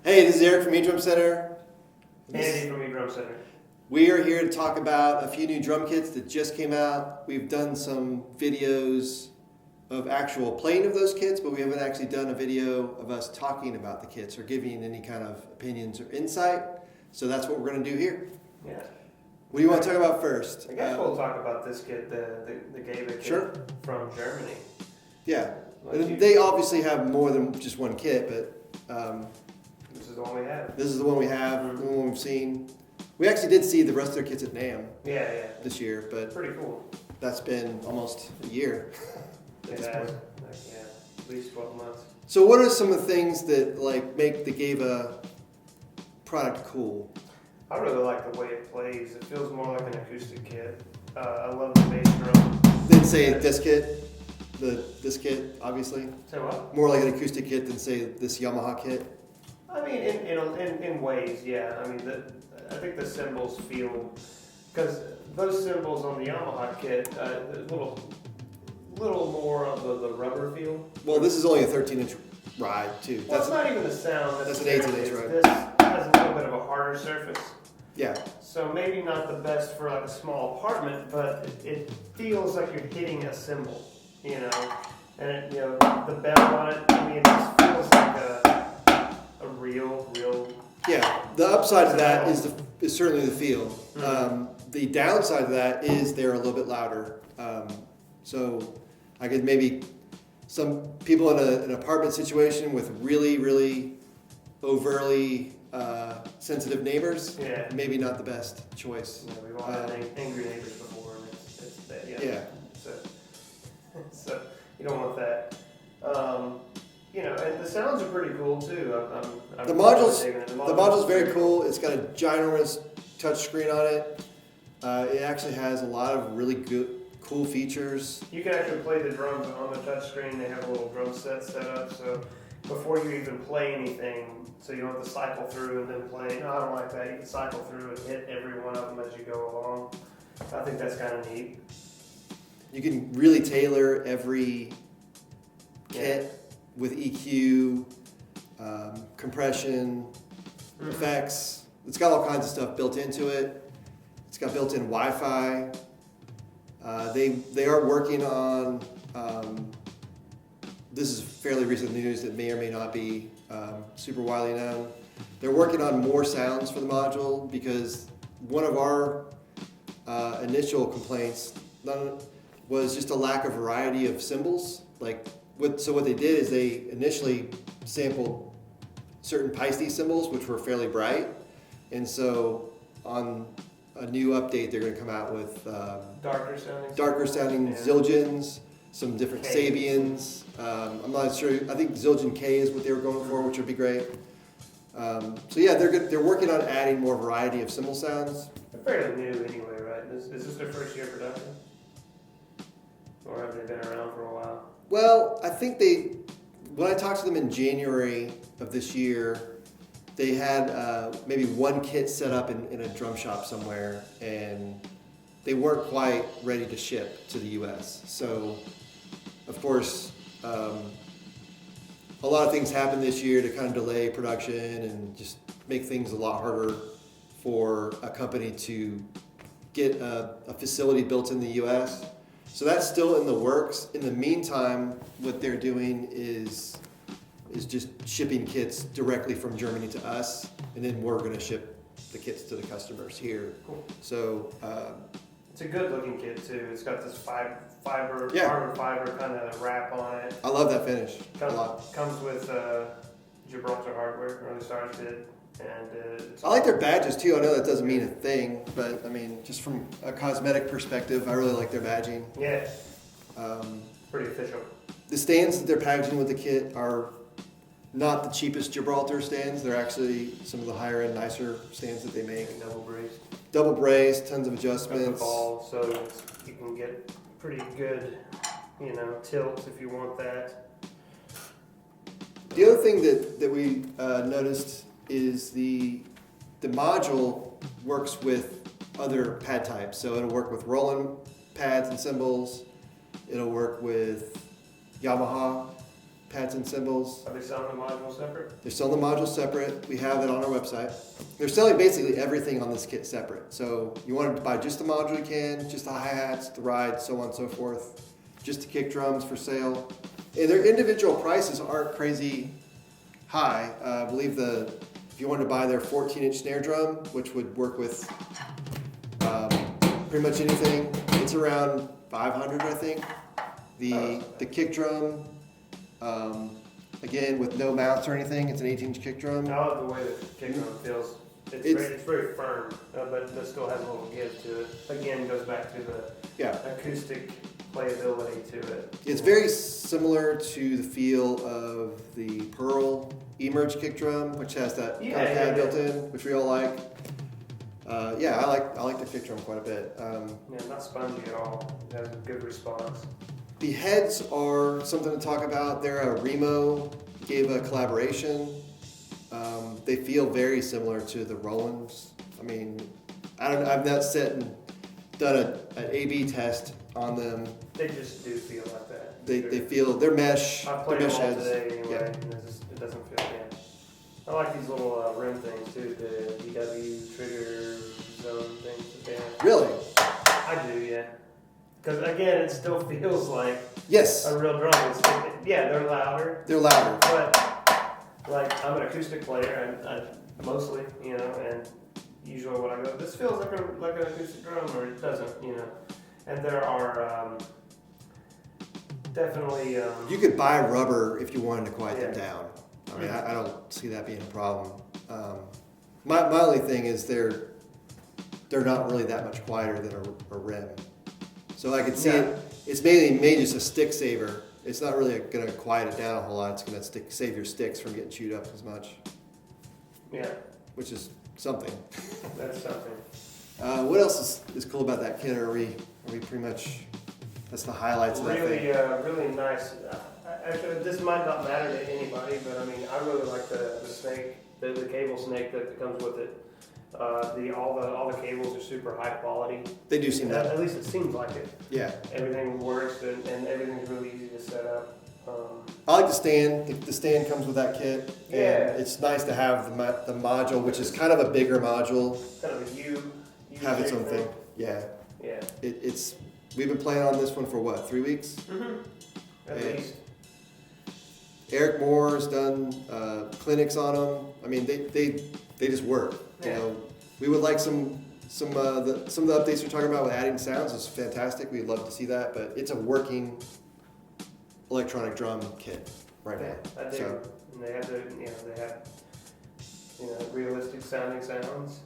Hey, this is Eric from Edrumcenter. Andy from Edrumcenter. We are here to talk about a few new drum kits that just came out. We've done some videos of actual playing of those kits, but we haven't actually done a video of us talking about the kits or giving any kind of opinions or insight. So that's what we're going to do here. Yeah. What do you want to talk about first? I guess we'll talk about this kit, the GEWA kit Sure. from Germany. Yeah. They obviously have more than just one kit, but this is the one we have. this is the one we have, the one we've seen. We actually did see the rest of their kits at NAMM this year, but pretty cool. that's been almost a year. It has, at least 12 months. So what are some of the things that make the GEWA product cool? I really like the way it plays. It feels more like an acoustic kit. I love the bass drum. Than say this kit, this kit, obviously. Say what? More like an acoustic kit than say this Yamaha kit. I mean, in ways, yeah. I mean, I think the cymbals feel, because those cymbals on the Yamaha kit, a little more of the rubber feel. Well, this is only a 13-inch ride too. Well, it's not even the sound. That's an 18-inch ride. This has a little bit of a harder surface. Yeah. So maybe not the best for like a small apartment, but it feels like you're hitting a cymbal, you know. And the bell on it, I mean, it just feels like a real. Yeah. The upside to that is certainly the feel. Mm-hmm. The downside of that is they're a little bit louder. So I could maybe some people in an apartment situation with really overtly sensitive neighbors. Yeah. Maybe not the best choice. Yeah, we've all had angry neighbors before, and it's that, Yeah. So you don't want that. And the sounds are pretty cool too. I'm The really digging it. the module's very cool. It's got a ginormous touch screen on it. It actually has a lot of really cool features. You can actually play the drums on the touchscreen. They have a little drum set up, so before you even play anything, so you don't have to cycle through and then play. No, I don't like that. You can cycle through and hit every one of them as you go along. I think that's kind of neat. You can really tailor every kit with EQ, compression, effects. It's got all kinds of stuff built into it. It's got built-in Wi-Fi. They are working on, this is fairly recent news that may or may not be super widely known. They're working on more sounds for the module because one of our initial complaints was just a lack of variety of cymbals. So what they did is they initially sampled certain Paiste cymbals, which were fairly bright, and so on a new update, they're going to come out with darker sounding Zildjians, some different Sabians. I'm not sure. I think Zildjian K is what they were going for, which would be great. So yeah, they're working on adding more variety of cymbal sounds. They're fairly new anyway, right? Is this their first year of production, or have they been around for a while? Well, I think when I talked to them in January of this year, they had maybe one kit set up in a drum shop somewhere, and they weren't quite ready to ship to the U.S. So, of course, a lot of things happened this year to kind of delay production and just make things a lot harder for a company to get a facility built in the U.S. So that's still in the works. In the meantime, what they're doing is just shipping kits directly from Germany to us, and then we're going to ship the kits to the customers here. Cool. So it's a good looking kit too. It's got this carbon fiber kind of wrap on it. I love that finish. Comes with Gibraltar hardware, or at least ours did. And I like their badges too. I know that doesn't mean a thing, but I mean, just from a cosmetic perspective, I really like their badging. Yeah. Pretty official. The stands that they're packaging with the kit are not the cheapest Gibraltar stands. They're actually some of the higher end, nicer stands that they make. Double braced, tons of adjustments. Ball, so you can get pretty good, tilt if you want that. The other thing that we noticed is the module works with other pad types. So it'll work with Roland pads and cymbals. It'll work with Yamaha pads and cymbals. Are they selling the modules separate? They're selling the modules separate. We have it on our website. They're selling basically everything on this kit separate. So you want to buy just the module, you can, just the hi-hats, the ride, so on and so forth. Just the kick drums for sale. And their individual prices aren't crazy high. I believe if you wanted to buy their 14-inch snare drum, which would work with pretty much anything, it's around $500, I think. The kick drum, again, with no mounts or anything, it's an 18-inch kick drum. I love the way the kick drum feels. It's very firm, but it still has a little give to it. Again, goes back to the acoustic playability to it. It's very similar to the feel of the Pearl eMerge kick drum, which has that kind of pad built in, which we all like. I like the kick drum quite a bit. Not spongy at all. It has a good response. The heads are something to talk about. They're a Remo GEWA collaboration. They feel very similar to the Rolands. I mean, I've not sat and done an A/B test on them. They just do feel like that. They feel, they're mesh. I played them all heads. today anyway, and it doesn't feel bad. I like these little rim things too, the DW trigger zone things that they have. Really? I do, yeah. Because again, it still feels like yes. a real drum. They're louder. They're louder. But like I'm an acoustic player, and mostly, and usually when I go, this feels like an acoustic drum, or it doesn't, And there are definitely. You could buy rubber if you wanted to quiet them down. I mean, I don't see that being a problem. My only thing is they're not really that much quieter than a rim. So I could see it's mainly just a stick saver. It's not really going to quiet it down a whole lot. It's going to save your sticks from getting chewed up as much. Yeah. Which is something. That's something. What else is cool about that kit? Are we pretty much, that's the highlights of that thing? Really nice. Actually, this might not matter to anybody, but I mean, I really like the snake, the cable snake that comes with it. All the cables are super high quality. They do seem that. At least it seems like it. Yeah. Everything works and everything's really easy to set up. I like the stand. The stand comes with that kit. Yeah. And it's nice to have the module, which is kind of a bigger module. Kind of a U have its own thing. Yeah. Yeah. We've been playing on this one for what, 3 weeks? Mm-hmm. At least. Eric Moore's done clinics on them. I mean, they just work. Yeah. We would like some of the updates you're talking about with adding sounds is fantastic. We'd love to see that, but it's a working electronic drum kit right now. I do. So. And they have realistic sounding sounds.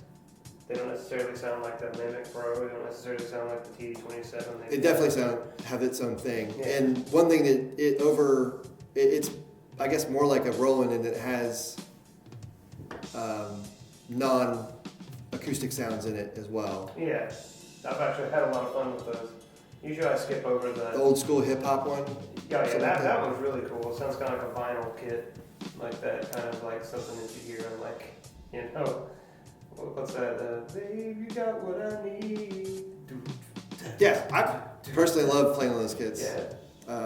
They don't necessarily sound like the Mimic Pro. They don't necessarily sound like the TD-27. They definitely have its own thing. Yeah. And one thing that it's I guess more like a Roland, and it has non-acoustic sounds in it as well. Yeah, I've actually had a lot of fun with those. Usually I skip over the old school hip hop one. Yeah, that one's really cool. It sounds kind of like a vinyl kit, like that, kind of like something that you hear on like, what's that? Babe, you got what I need. Yeah, I personally love playing on those kits. Yeah,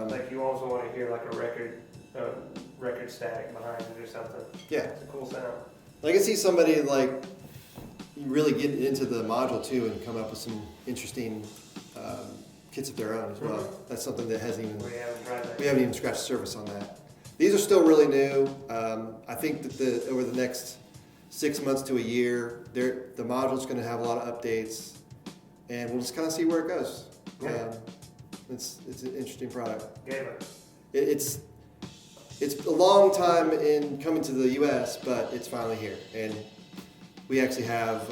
like you also want to hear like a record static behind it or something. Yeah, it's a cool sound. I can see somebody like really get into the module too and come up with some interesting kits of their own as well. Mm-hmm. That's something that we haven't even scratched the surface on that. These are still really new. I think that over the next 6 months to a year, the module's going to have a lot of updates, and we'll just kind of see where it goes. Yeah. It's an interesting product. Yeah. It's a long time in coming to the U.S., but it's finally here, and we actually have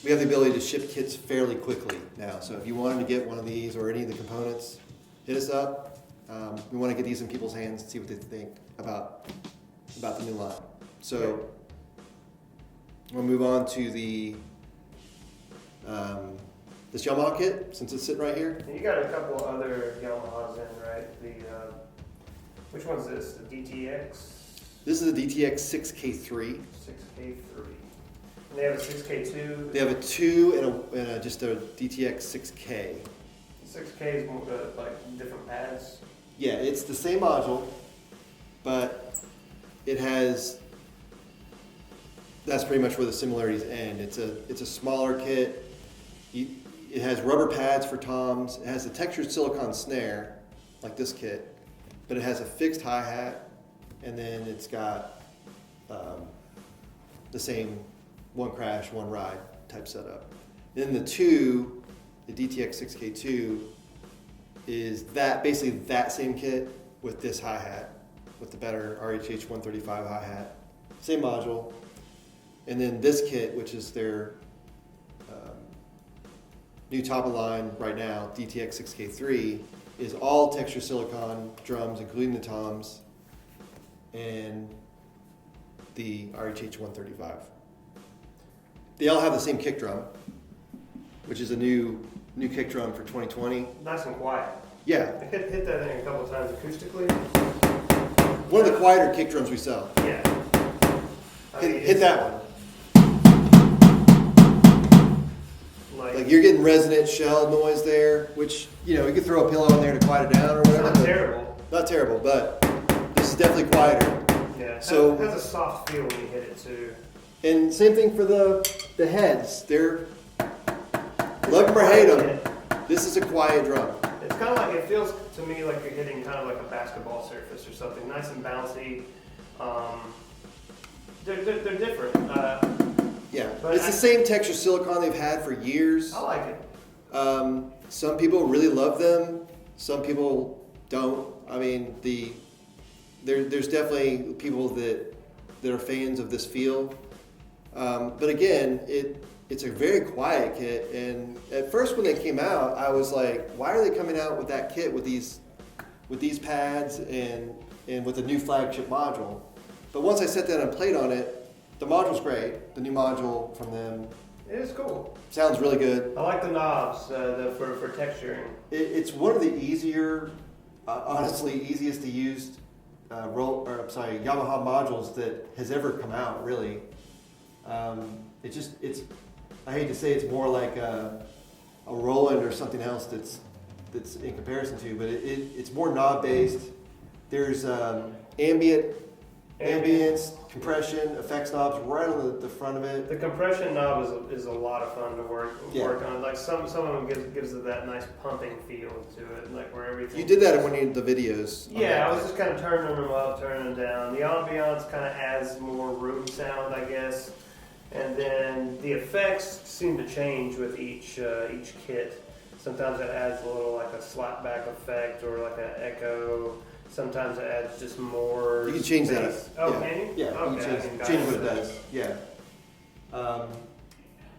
the ability to ship kits fairly quickly now. So if you wanted to get one of these or any of the components, hit us up. We want to get these in people's hands and see what they think about the new line. So we'll move on to the this Yamaha kit, since it's sitting right here. And you got a couple other Yamahas in, right? Which one's this? The DTX? This is the DTX 6K3. 6K3. And they have a 6K2? They have a 2 and just a DTX 6K. 6K is more like different pads? Yeah, it's the same module, but it has, that's pretty much where the similarities end. It's a smaller kit. It has rubber pads for toms. It has a textured silicone snare, like this kit, but it has a fixed hi-hat, and then it's got the same one crash, one ride type setup. Then the DTX 6K2 is basically that same kit with this hi-hat, with the better RHH 135 hi-hat. Same module. And then this kit, which is their new top of line right now, DTX 6K3, is all texture silicone drums, including the toms and the RHH 135. They all have the same kick drum, which is a new kick drum for 2020. Nice and quiet. Yeah. I hit that thing a couple of times acoustically. One of the quieter kick drums we sell. Yeah. Hit that one. Like you're getting resonant shell noise there, which, you know, you could throw a pillow in there to quiet it down or whatever. Not terrible. Not terrible, but this is definitely quieter. Yeah, so it has a soft feel when you hit it too. And same thing for the heads. They're, love them or hate them, this is a quiet drum. It's kind of like, it feels to me like you're hitting kind of like a basketball surface or something, nice and bouncy. They're different. Yeah, it's the same texture silicone they've had for years. I like it. Some people really love them. Some people don't. I mean, there's definitely people that are fans of this feel. But again, it's a very quiet kit. And at first when they came out, I was like, why are they coming out with that kit with these pads and with a new flagship module? But once I sat down and played on it, the module's great. The new module from them. It is cool. Sounds really good. I like the knobs for texturing. It's one of the easier, honestly, easiest to use Yamaha modules that has ever come out, really. I hate to say it's more like a Roland or something else that's in comparison to, but it's more knob based. There's ambience, compression, effects knobs right on the front of it. The compression knob is a lot of fun to work on. Like some of them gives it that nice pumping feel to it, like where everything. You did that in one of the videos. Yeah, I was just kind of turning them up, turning them down. The ambiance kind of adds more room sound, I guess, and then the effects seem to change with each kit. Sometimes it adds a little like a slapback effect or like an echo. Sometimes it adds just more. You can change that. Oh, yeah. can you? Yeah, okay, you can change what it does. Yeah.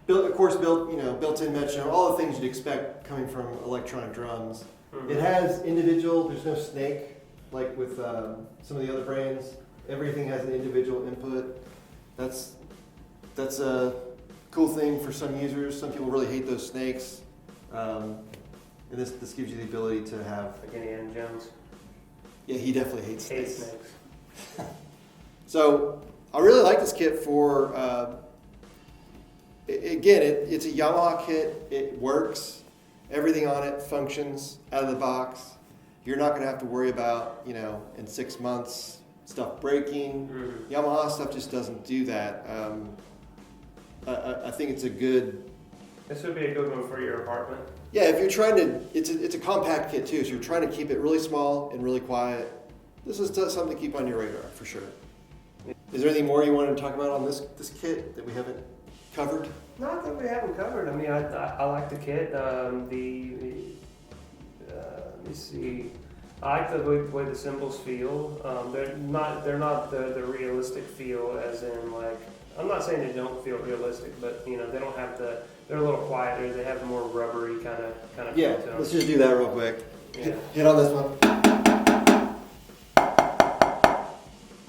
Built-in metronome, all the things you'd expect coming from electronic drums. Mm-hmm. It has individual. There's no snake like with some of the other brands. Everything has an individual input. That's a cool thing for some users. Some people really hate those snakes, and this gives you the ability to have. Like Indiana Jones. Yeah, he definitely hates snakes. Snakes. So I really like this kit for, again, it's a Yamaha kit. It works. Everything on it functions out of the box. You're not going to have to worry about, in 6 months, stuff breaking. Mm-hmm. Yamaha stuff just doesn't do that. I think it's a good... This would be a good one for your apartment. Yeah, if you're trying to, it's a compact kit too, so you're trying to keep it really small and really quiet. This is something to keep on your radar for sure. Is there anything more you wanted to talk about on this kit that we haven't covered? Not that we haven't covered. I mean, I like the kit. Let me see. I like the way the cymbals feel. They're not the realistic feel, as in like. I'm not saying they don't feel realistic, but they don't have the. They're a little quieter. They have more rubbery kind of yeah, feel to them. Let's just do that real quick. Yeah. Hit on this one.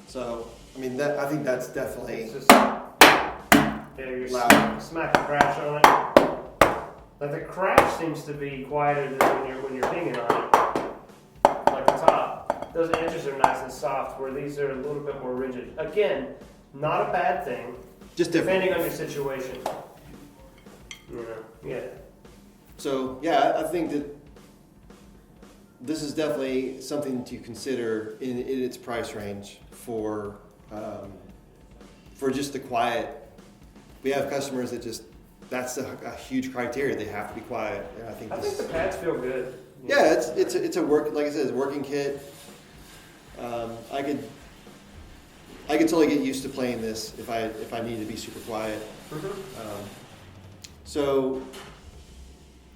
So, I mean, I think that's definitely it's just, you're loud. Smack a crash on it. Like the crash seems to be quieter than when you're pinging on it. Like the top. Those edges are nice and soft, where these are a little bit more rigid. Again, not a bad thing. Just different. Depending on your situation. Yeah. So, yeah, I think that this is definitely something to consider in its price range for just the quiet. We have customers that just, that's a huge criteria. They have to be quiet. And I think the pads feel good. Yeah, it's a work, like I said, it's a working kit. I could totally get used to playing this if I needed to be super quiet. So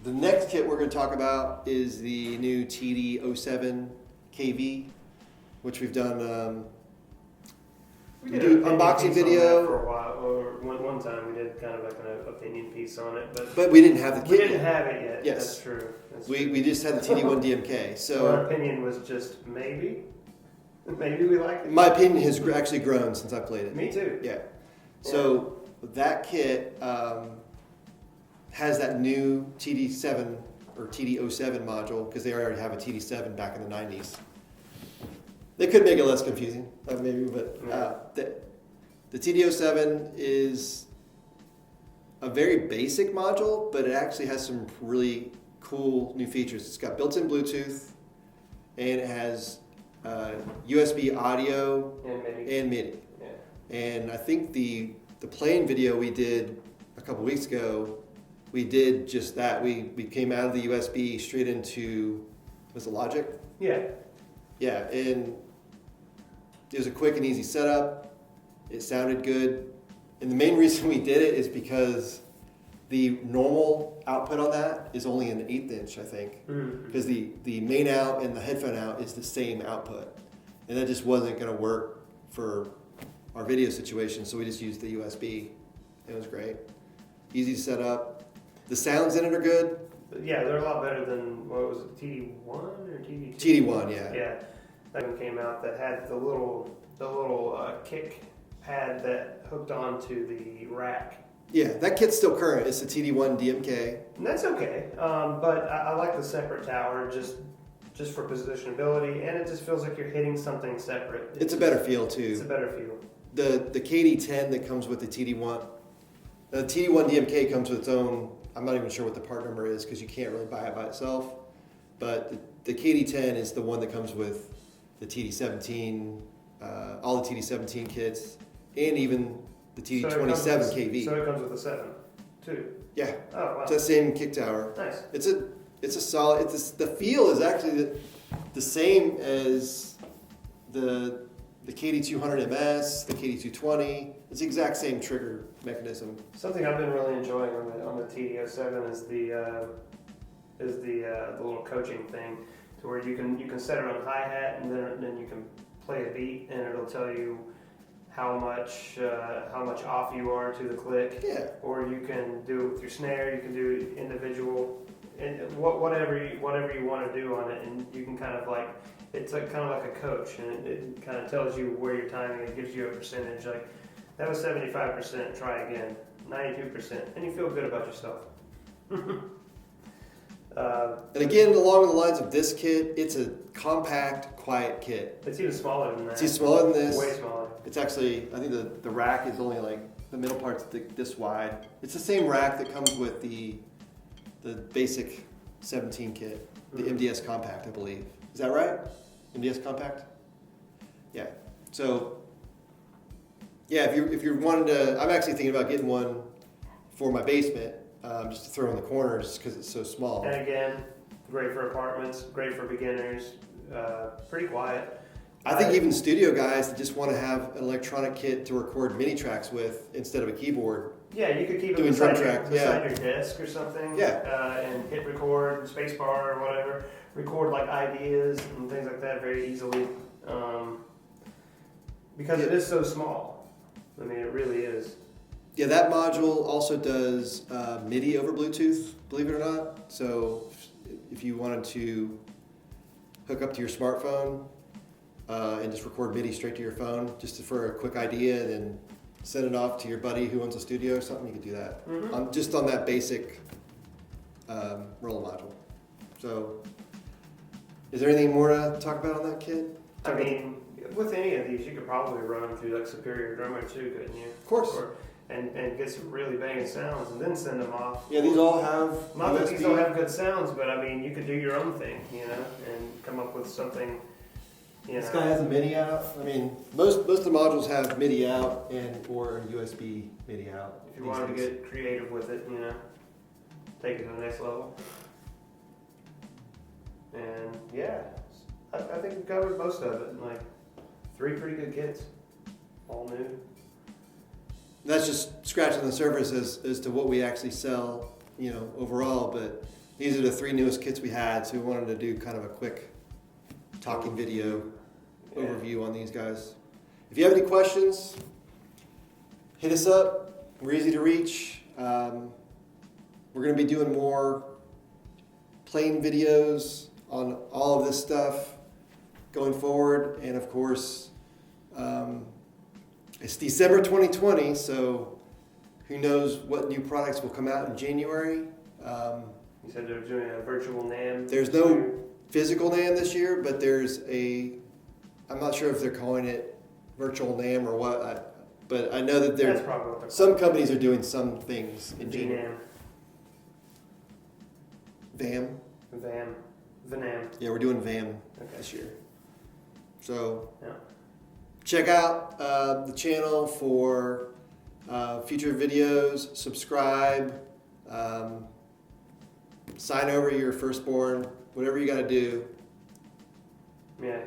the next kit we're going to talk about is the new TD-07KV, which we've done. We did an unboxing video for a while, or one time we did kind of like an opinion piece on it, but we didn't have the kit. We didn't have it yet. Yes, that's true. We just had the TD-1DMK. So our opinion was just maybe we like it. My opinion has actually grown since I played it. Me too. Yeah. So that kit has that new TD7 or TD-07 module because they already have a TD7 back in the 90s. They could make it less confusing, maybe, but the TD-07 is a very basic module, but it actually has some really cool new features. It's got built-in Bluetooth, and it has USB audio and MIDI. Yeah. And I think the playing video we did a couple weeks ago, we did just that. We came out of the USB straight into, was it Logic? Yeah. Yeah, and it was a quick and easy setup. It sounded good. And the main reason we did it is because the normal output on that is only an 1/8 inch, I think. Because the main out and the headphone out is the same output. And that just wasn't going to work for our video situation, so we just used the USB. It was great. Easy to set up. The sounds in it are good. Yeah, they're a lot better than, what was it, TD1 or TD2? TD1, yeah. Yeah, that one came out that had the little kick pad that hooked onto the rack. Yeah, that kit's still current. It's the TD-1DMK. And that's okay, but I like the separate tower just for positionability, and it just feels like you're hitting something separate. It's a better feel too. It's a better feel. The KD10 that comes with the TD1, the TD-1DMK comes with its own. I'm not even sure what the part number is because you can't really buy it by itself. But the KD10 is the one that comes with the TD-17, all the TD-17 kits, and even the TD-27KV. So it comes with a 7, too. Yeah. Oh wow. It's that same kick tower. Nice. It's a solid. The feel is actually the same as the KD200MS, the KD220. It's the exact same trigger mechanism. Something I've been really enjoying on the TD-07 is the little coaching thing, to where you can set it on hi-hat, and then you can play a beat, and it'll tell you how much off you are to the click. Yeah. Or you can do it with your snare. You can do individual, and whatever you want to do on it, and you can kind of like, it's like kind of like a coach, and it kind of tells you where you're timing. It gives you a percentage, like that was 75%. Try again, 92%, and you feel good about yourself. And again, along the lines of this kit, it's a compact, quiet kit. It's even smaller than that. It's even smaller than this. Way smaller. It's actually, I think the rack is only like, the middle part's this wide. It's the same rack that comes with the basic 17 kit, the MDS Compact, I believe. Is that right? MDS Compact? Yeah. So, yeah, if you're wanting to, I'm actually thinking about getting one for my basement, just to throw in the corner, just because it's so small. And again, great for apartments, great for beginners, pretty quiet. I think even studio guys that just want to have an electronic kit to record MIDI tracks with instead of a keyboard. Yeah, you could keep it doing beside, drum track, beside your desk or something. Yeah. And hit record, spacebar or whatever. Record like ideas and things like that very easily. Because it is so small. I mean, it really is. Yeah, that module also does MIDI over Bluetooth, believe it or not. So if you wanted to hook up to your smartphone and just record MIDI straight to your phone, just for a quick idea, and then send it off to your buddy who owns a studio or something, you could do that. Just on that basic Roland module. So is there anything more to talk about on that kit? I mean, with any of these, you could probably run them through like Superior Drummer too, couldn't you? Of course. and get some really banging sounds, and then send them off. Yeah, these all have Not that these USB. don't have good sounds, but I mean, you could do your own thing, you know, and come up with something, you This know. guy has a MIDI out. I mean, most of the modules have MIDI out and or USB MIDI out. If you wanted to get creative with it, you know, take it to the next level. And yeah, I think we covered most of it. Like 3 pretty good kits, all new. That's just scratching the surface as to what we actually sell, you know, overall. But these are the 3 newest kits we had, so we wanted to do kind of a quick talking video overview on these guys. If you have any questions, hit us up. We're easy to reach. We're going to be doing more playing videos on all of this stuff going forward. And of course, it's December 2020, so who knows what new products will come out in January. You said they're doing a virtual NAMM. There's no physical NAMM this year, but there's I'm not sure if they're calling it virtual NAMM or what, but I know that That's probably what they're some companies are doing some things in January. VNAMM. VAM? VNAMM. Yeah, we're doing VAM this year. So Yeah. check out the channel for future videos, subscribe, sign over your firstborn, whatever you got to do. Yeah.